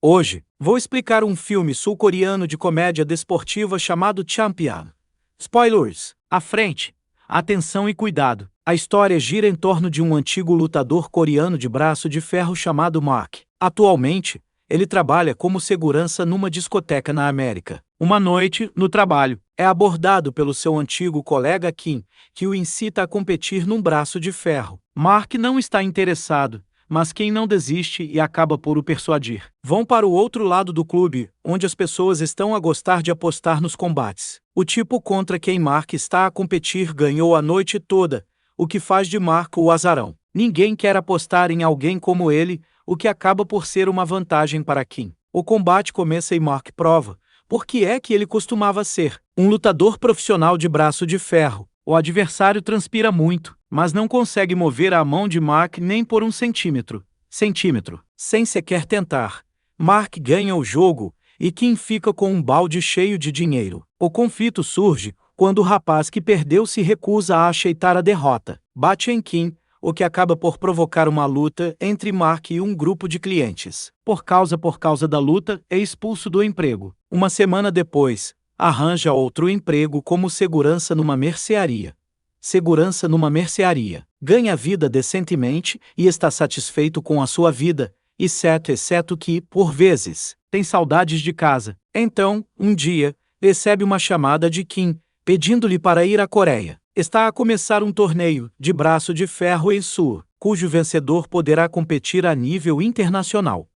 Hoje, vou explicar um filme sul-coreano de comédia desportiva chamado Champion. Spoilers! À frente! Atenção e cuidado! A história gira em torno de um antigo lutador coreano de braço de ferro chamado Mark. Atualmente, ele trabalha como segurança numa discoteca na América. Uma noite, no trabalho, é abordado pelo seu antigo colega Kim, que o incita a competir num braço de ferro. Mark não está interessado, mas Kim não desiste e acaba por o persuadir. Vão para o outro lado do clube, onde as pessoas estão a gostar de apostar nos combates. O tipo contra quem Mark está a competir ganhou a noite toda, o que faz de Mark o azarão. Ninguém quer apostar em alguém como ele, o que acaba por ser uma vantagem para Kim. O combate começa e Mark prova por que é que ele costumava ser um lutador profissional de braço de ferro. O adversário transpira muito, mas não consegue mover a mão de Mark nem por um centímetro. Sem sequer tentar. Mark ganha o jogo e Kim fica com um balde cheio de dinheiro. O conflito surge quando o rapaz que perdeu se recusa a aceitar a derrota. Bate em Kim, o que acaba por provocar uma luta entre Mark e um grupo de clientes. Por causa da luta, é expulso do emprego. Uma semana depois, arranja outro emprego como segurança numa mercearia. Ganha vida decentemente e está satisfeito com a sua vida, exceto que, por vezes, tem saudades de casa. Então, um dia, recebe uma chamada de Kim, pedindo-lhe para ir à Coreia. Está a começar um torneio de braço de ferro em Seul, cujo vencedor poderá competir a nível internacional.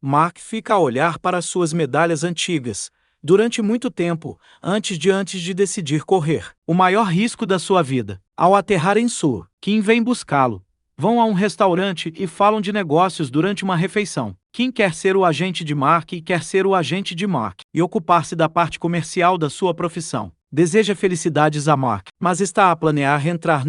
Mark fica a olhar para suas medalhas antigas, durante muito tempo, antes de decidir correr o maior risco da sua vida. Ao aterrar em Seul, Kim vem buscá-lo. Vão a um restaurante e falam de negócios durante uma refeição. Kim quer ser o agente de Mark e ocupar-se da parte comercial da sua profissão. Deseja felicidades a Mark, mas planeia entrar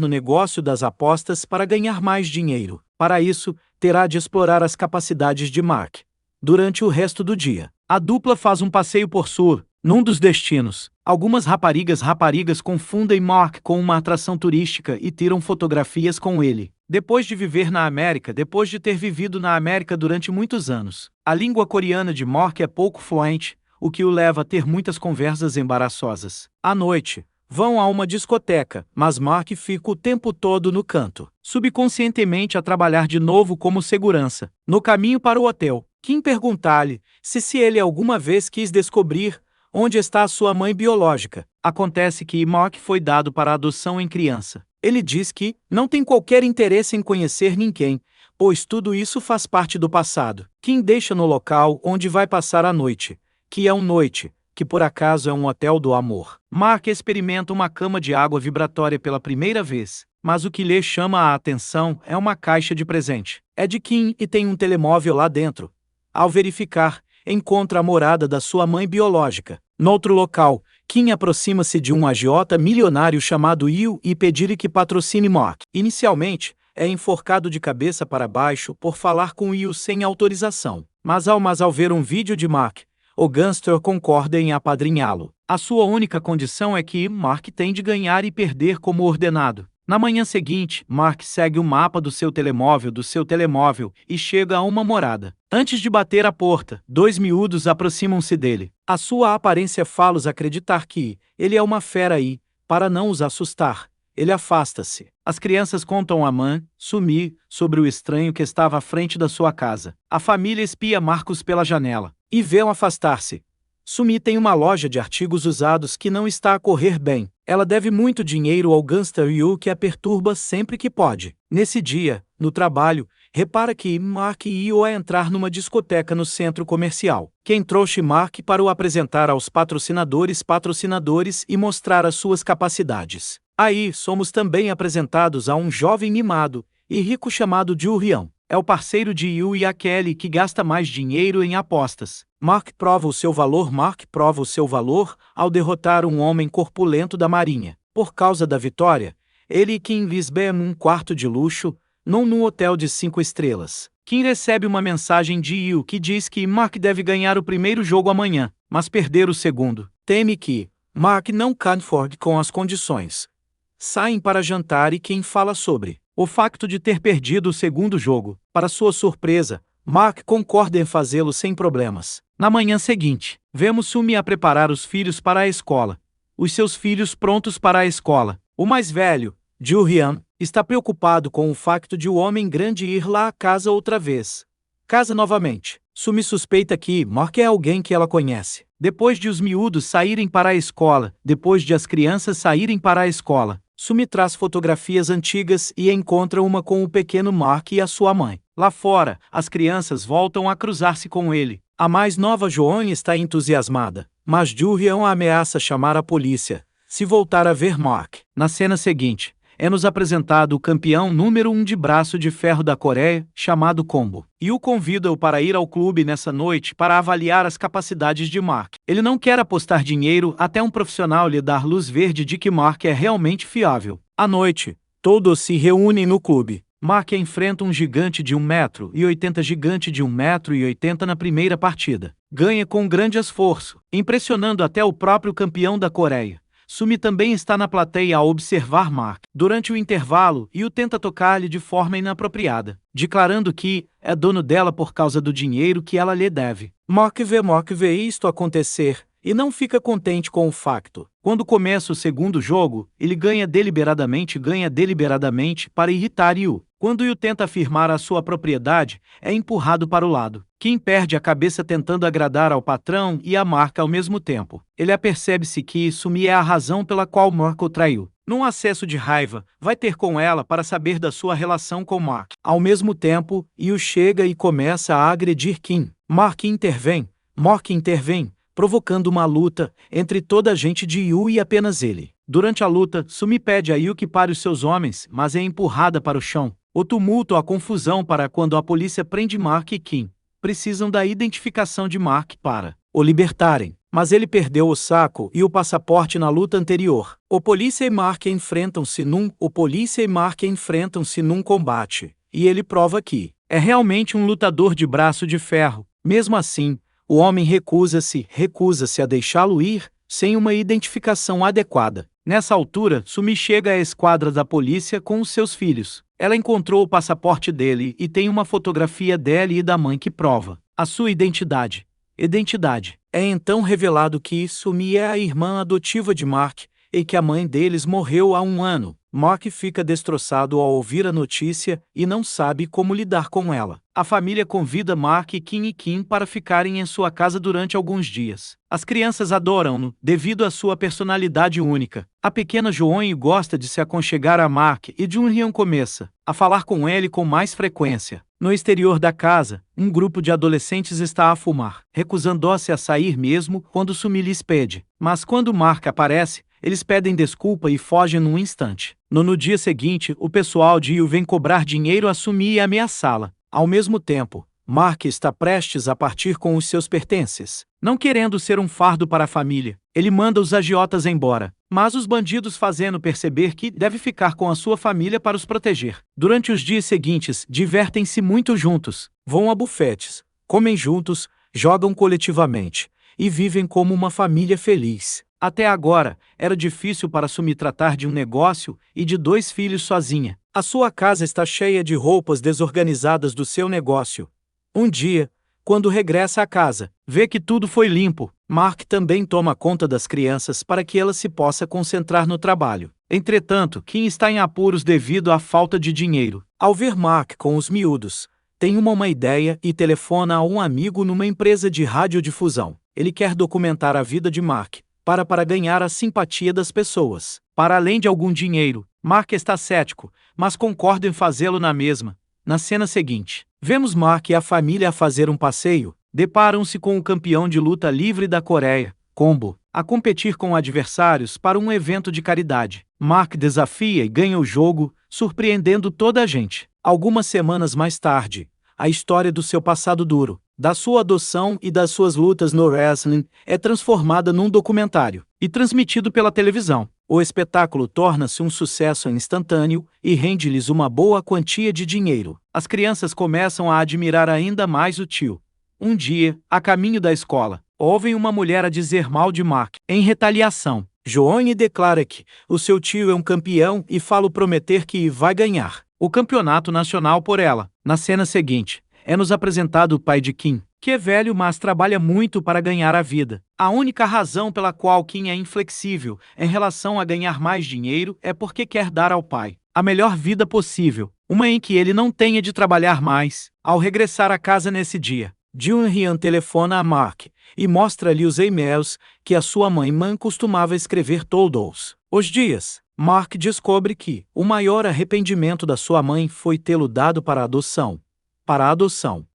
no negócio das apostas para ganhar mais dinheiro. Para isso, terá de explorar as capacidades de Mark. Durante o resto do dia, a dupla faz um passeio por Seul, num dos destinos. Algumas raparigas confundem Mark com uma atração turística e tiram fotografias com ele. Depois de ter vivido na América durante muitos anos, a língua coreana de Mark é pouco fluente, o que o leva a ter muitas conversas embaraçosas. À noite, vão a uma discoteca, mas Mark fica o tempo todo no canto, subconscientemente a trabalhar de novo como segurança. No caminho para o hotel, Kim pergunta-lhe se ele alguma vez quis descobrir onde está a sua mãe biológica. Acontece que Mark foi dado para adoção em criança. Ele diz que não tem qualquer interesse em conhecer ninguém, pois tudo isso faz parte do passado. Kim deixa no local onde vai passar a noite, que por acaso é um hotel do amor. Mark experimenta uma cama de água vibratória pela primeira vez, mas o que lhe chama a atenção é uma caixa de presente. É de Kim e tem um telemóvel lá dentro. Ao verificar, encontra a morada da sua mãe biológica. Noutro local, Kim aproxima-se de um agiota milionário chamado Yu e pede-lhe que patrocine Mark. Inicialmente, é enforcado de cabeça para baixo por falar com Yu sem autorização. Mas ao ver um vídeo de Mark, o gangster concorda em apadrinhá-lo. A sua única condição é que Mark tem de ganhar e perder como ordenado. Na manhã seguinte, Mark segue o mapa do seu telemóvel e chega a uma morada. Antes de bater a porta, dois miúdos aproximam-se dele. A sua aparência faz-los acreditar que ele é uma fera e, para não os assustar, ele afasta-se. As crianças contam a mãe, Sumi, sobre o estranho que estava à frente da sua casa. A família espia Marcos pela janela e vê-o afastar-se. Sumi tem uma loja de artigos usados que não está a correr bem. Ela deve muito dinheiro ao gangster Yu, que a perturba sempre que pode. Nesse dia, no trabalho, repara que Mark e Yu a entrar numa discoteca no centro comercial. Quem trouxe Mark para o apresentar aos patrocinadores e mostrar as suas capacidades. Aí somos também apresentados a um jovem mimado e rico chamado Ju-hyun. É o parceiro de Yu e aquele que gasta mais dinheiro em apostas. Mark prova o seu valor ao derrotar um homem corpulento da marinha. Por causa da vitória, ele e Kim lhes bem um quarto de luxo, num hotel de 5 estrelas. Kim recebe uma mensagem de Yu que diz que Mark deve ganhar o primeiro jogo amanhã, mas perder o segundo. Teme que Mark não concorde com as condições. Saem para jantar e Kim fala sobre o facto de ter perdido o segundo jogo. Para sua surpresa, Mark concorda em fazê-lo sem problemas. Na manhã seguinte, vemos Sumi a preparar os filhos para a escola. Os seus filhos prontos para a escola. O mais velho, Joo-hyun, está preocupado com o facto de o homem grande ir lá à casa outra vez. Casa novamente. Sumi suspeita que Mark é alguém que ela conhece. Depois de os miúdos saírem para a escola, depois de as crianças saírem para a escola, Sumi traz fotografias antigas e encontra uma com o pequeno Mark e a sua mãe. Lá fora, as crianças voltam a cruzar-se com ele. A mais nova Joon está entusiasmada, mas Joo-hyun ameaça chamar a polícia se voltar a ver Mark. Na cena seguinte, é-nos apresentado o campeão número 1 de braço de ferro da Coreia, chamado Combo. E o convida-o para ir ao clube nessa noite para avaliar as capacidades de Mark. Ele não quer apostar dinheiro até um profissional lhe dar luz verde de que Mark é realmente fiável. À noite, todos se reúnem no clube. Mark enfrenta um gigante de 1,80 m, gigante de 1,80 m na primeira partida. Ganha com grande esforço, impressionando até o próprio campeão da Coreia. Sumi também está na plateia a observar Mark. Durante o intervalo, Yu tenta tocar-lhe de forma inapropriada, declarando que é dono dela por causa do dinheiro que ela lhe deve. Mark vê isto acontecer e não fica contente com o facto. Quando começa o segundo jogo, ele ganha deliberadamente para irritar Yu. Quando Yu tenta afirmar a sua propriedade, é empurrado para o lado. Kim perde a cabeça tentando agradar ao patrão e a Mark ao mesmo tempo. Ele apercebe-se que Sumi é a razão pela qual Mark o traiu. Num acesso de raiva, vai ter com ela para saber da sua relação com Mark. Ao mesmo tempo, Yu chega e começa a agredir Kim. Mark intervém, provocando uma luta entre toda a gente de Yu e apenas ele. Durante a luta, Sumi pede a Yu que pare os seus homens, mas é empurrada para o chão. O tumulto, a confusão para quando a polícia prende Mark e Kim. Precisam da identificação de Mark para o libertarem. Mas ele perdeu o saco e o passaporte na luta anterior. O polícia e Mark enfrentam-se num combate. E ele prova que é realmente um lutador de braço de ferro. Mesmo assim, o homem recusa-se a deixá-lo ir sem uma identificação adequada. Nessa altura, Sumi chega à esquadra da polícia com os seus filhos. Ela encontrou o passaporte dele e tem uma fotografia dele e da mãe que prova a sua identidade. É então revelado que Sumi é a irmã adotiva de Mark e que a mãe deles morreu há 1 ano. Mark fica destroçado ao ouvir a notícia e não sabe como lidar com ela. A família convida Mark e Kim para ficarem em sua casa durante alguns dias. As crianças adoram-no devido à sua personalidade única. A pequena Joon gosta de se aconchegar a Mark e Jun-hyun começa a falar com ele com mais frequência. No exterior da casa, um grupo de adolescentes está a fumar, recusando-se a sair mesmo quando Sumi lhes pede. Mas quando Mark aparece, eles pedem desculpa e fogem num instante. No dia seguinte, o pessoal de Yu vem cobrar dinheiro a Sumi e ameaçá-la. Ao mesmo tempo, Mark está prestes a partir com os seus pertences. Não querendo ser um fardo para a família, ele manda os agiotas embora. Mas os bandidos fazem-no perceber que deve ficar com a sua família para os proteger. Durante os dias seguintes, divertem-se muito juntos, vão a bufetes, comem juntos, jogam coletivamente e vivem como uma família feliz. Até agora, era difícil para Sumi tratar de um negócio e de 2 filhos sozinha. A sua casa está cheia de roupas desorganizadas do seu negócio. Um dia, quando regressa à casa, vê que tudo foi limpo. Mark também toma conta das crianças para que ela se possa concentrar no trabalho. Entretanto, Kim está em apuros devido à falta de dinheiro. Ao ver Mark com os miúdos, tem uma ideia e telefona a um amigo numa empresa de radiodifusão. Ele quer documentar a vida de Mark para ganhar a simpatia das pessoas. Para além de algum dinheiro, Mark está cético, mas concorda em fazê-lo na mesma. Na cena seguinte, vemos Mark e a família a fazer um passeio. Deparam-se com o campeão de luta livre da Coreia, Combo, a competir com adversários para um evento de caridade. Mark desafia e ganha o jogo, surpreendendo toda a gente. Algumas semanas mais tarde, a história do seu passado duro, da sua adoção e das suas lutas no wrestling é transformada num documentário e transmitido pela televisão. O espetáculo torna-se um sucesso instantâneo e rende-lhes uma boa quantia de dinheiro. As crianças começam a admirar ainda mais o tio. Um dia, a caminho da escola, ouvem uma mulher a dizer mal de Mark. Em retaliação, Joon declara que o seu tio é um campeão e fala prometer que vai ganhar. o campeonato nacional por ela. Na cena seguinte, é-nos apresentado o pai de Kim, que é velho mas trabalha muito para ganhar a vida. A única razão pela qual Kim é inflexível em relação a ganhar mais dinheiro é porque quer dar ao pai a melhor vida possível, uma em que ele não tenha de trabalhar mais. Ao regressar à casa nesse dia, Jun-hyun telefona a Mark e mostra-lhe os e-mails que a sua mãe Man costumava escrever todos os dias. Mark descobre que o maior arrependimento da sua mãe foi tê-lo dado para a adoção.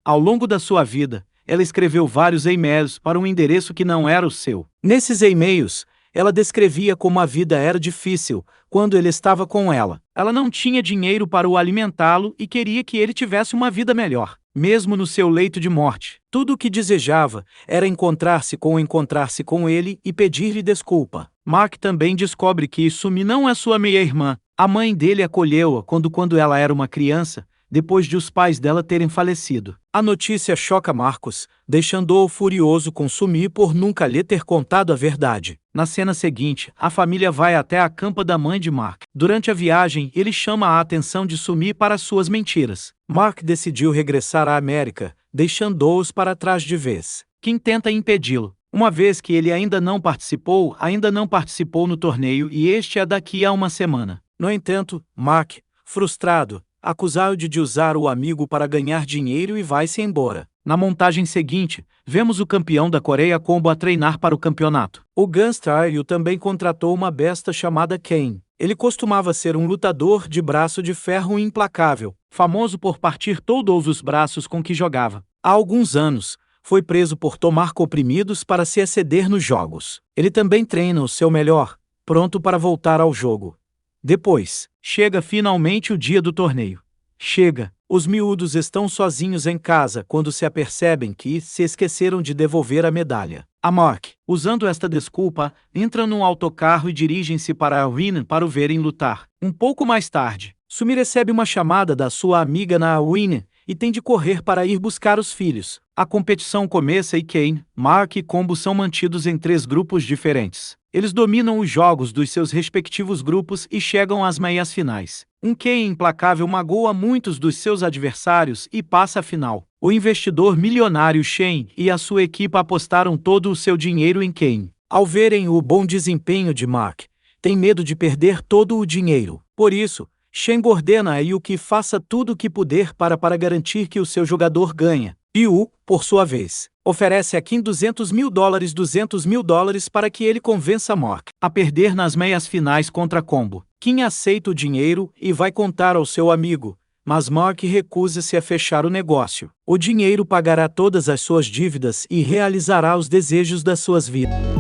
Ao longo da sua vida, ela escreveu vários e-mails para um endereço que não era o seu. Nesses e-mails, ela descrevia como a vida era difícil quando ele estava com ela. Ela não tinha dinheiro para o alimentá-lo e queria que ele tivesse uma vida melhor, mesmo no seu leito de morte. Tudo o que desejava era encontrar-se com ele e pedir-lhe desculpa. Mark também descobre que Sumi não é sua meia-irmã. A mãe dele acolheu-a quando ela era uma criança, depois de os pais dela terem falecido. A notícia choca Marcos, deixando-o furioso com Sumi por nunca lhe ter contado a verdade. Na cena seguinte, a família vai até a campa da mãe de Mark. Durante a viagem, ele chama a atenção de Sumi para suas mentiras. Mark decidiu regressar à América, deixando-os para trás de vez. Kim tenta impedi-lo, uma vez que ele ainda não participou no torneio e este é daqui a uma semana. No entanto, Mark, frustrado, acusa-o de usar o amigo para ganhar dinheiro e vai-se embora. Na montagem seguinte, vemos o campeão da Coreia Combo a treinar para o campeonato. O Gunstar também contratou uma besta chamada Kane. Ele costumava ser um lutador de braço de ferro implacável, famoso por partir todos os braços com que jogava. Há alguns anos, foi preso por tomar comprimidos para se exceder nos jogos. Ele também treina o seu melhor, pronto para voltar ao jogo. Depois, chega finalmente o dia do torneio. Os miúdos estão sozinhos em casa quando se apercebem que se esqueceram de devolver a medalha. A Mark, usando esta desculpa, entra num autocarro e dirigem-se para a arena para o verem lutar. Um pouco mais tarde, Sumi recebe uma chamada da sua amiga na arena e tem de correr para ir buscar os filhos. A competição começa e Kane, Mark e Combo são mantidos em 3 grupos diferentes. Eles dominam os jogos dos seus respectivos grupos e chegam às meias finais. Um Kane implacável magoa muitos dos seus adversários e passa à final. O investidor milionário Shane e a sua equipe apostaram todo o seu dinheiro em Kane. Ao verem o bom desempenho de Mark, tem medo de perder todo o dinheiro. Por isso, Shane ordena a Yu que faça tudo o que puder para garantir que o seu jogador ganhe. Yu, por sua vez, oferece a Kim $200 mil para que ele convença Mark a perder nas meias finais contra Combo. Kim aceita o dinheiro e vai contar ao seu amigo, mas Mark recusa-se a fechar o negócio. O dinheiro pagará todas as suas dívidas e realizará os desejos das suas vidas.